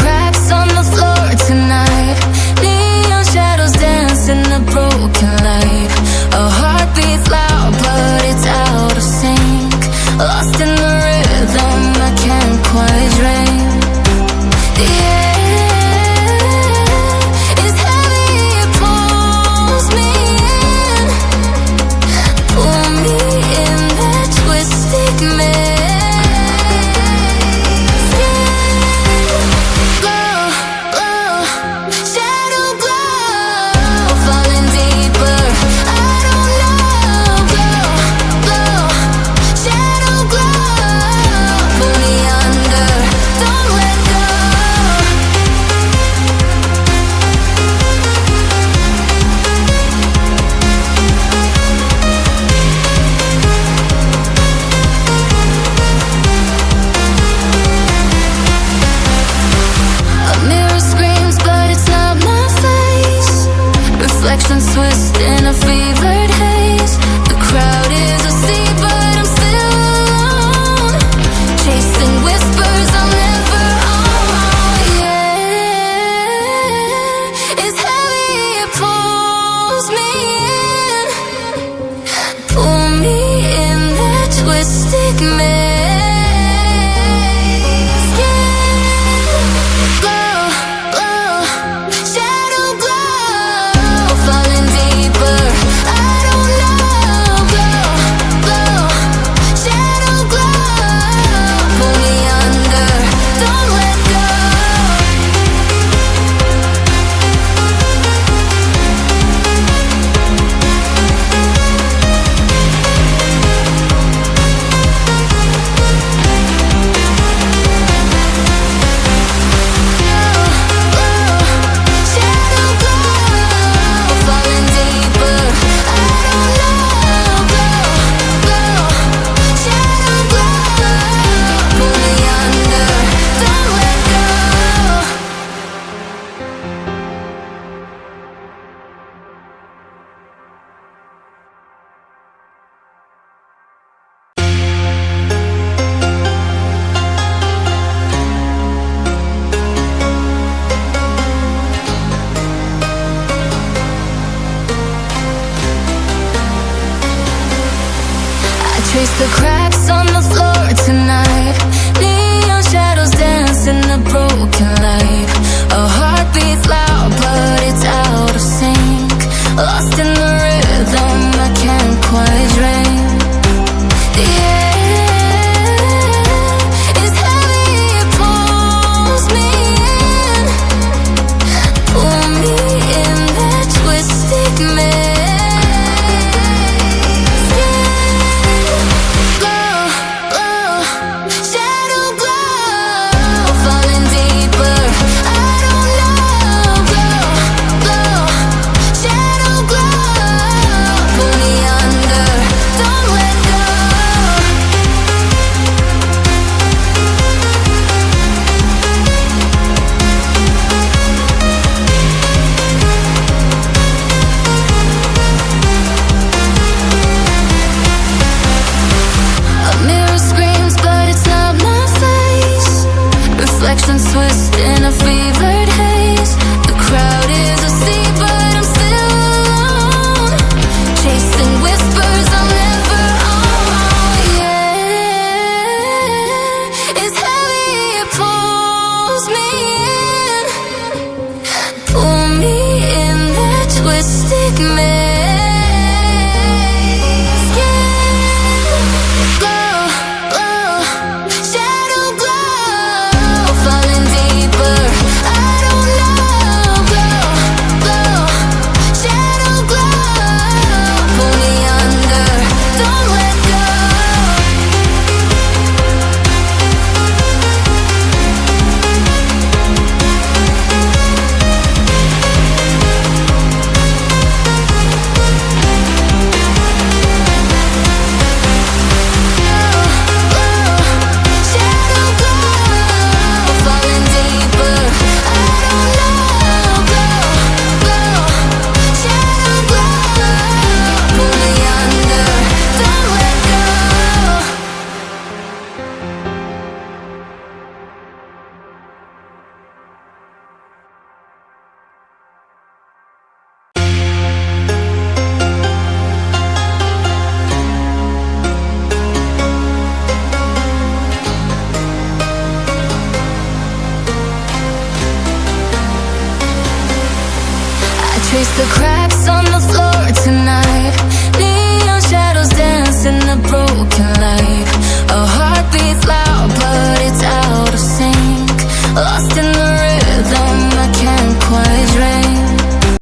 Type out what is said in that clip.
cracks on the floor tonight. Neon shadows dance in the broken light. A heart beats loud but it's out of sync. Lost in the rhythm, I can't quite drink. The air is heavy, it pulls me in. Pull me in that twisted maze. Reflections twist in a fevered haze. The crowd is asleep, but I'm still alone. Chasing whispers I'll never own. Yeah, it's heavy, it pulls me in. Pull me in that twisted maze. Trace the cracks on the floor tonight. Neon shadows dance in the broken light. A heart beats loud but it's out of sync. Lost in the rhythm, I can't quite drink. The air is heavy, it pulls me in. Pull me in that twisted maze. Glow, glow, glow. 'Cause I don't know, glow, glow. Shadow glow, falling deeper. I don't know, glow, glow. Shadow glow, pull me under. Don't let go. I trace the cracks on the floor tonight. Neon shadows dance in the broken light. A heart beats loud but it's out of sync. Lost in the rhythm, I can't quite drink. The air is heavy, it pulls me in. Pull me in that twisted maze. Reflections twist in a fevered haze. The crowd is asleep, but I'm still alone. Chasing whispers I'll never own. Yeah, it's heavy, it pulls me in. Pull me in that twisted maze. Glow, glow, shadow glow, falling deeper. the cracks on the floor tonight.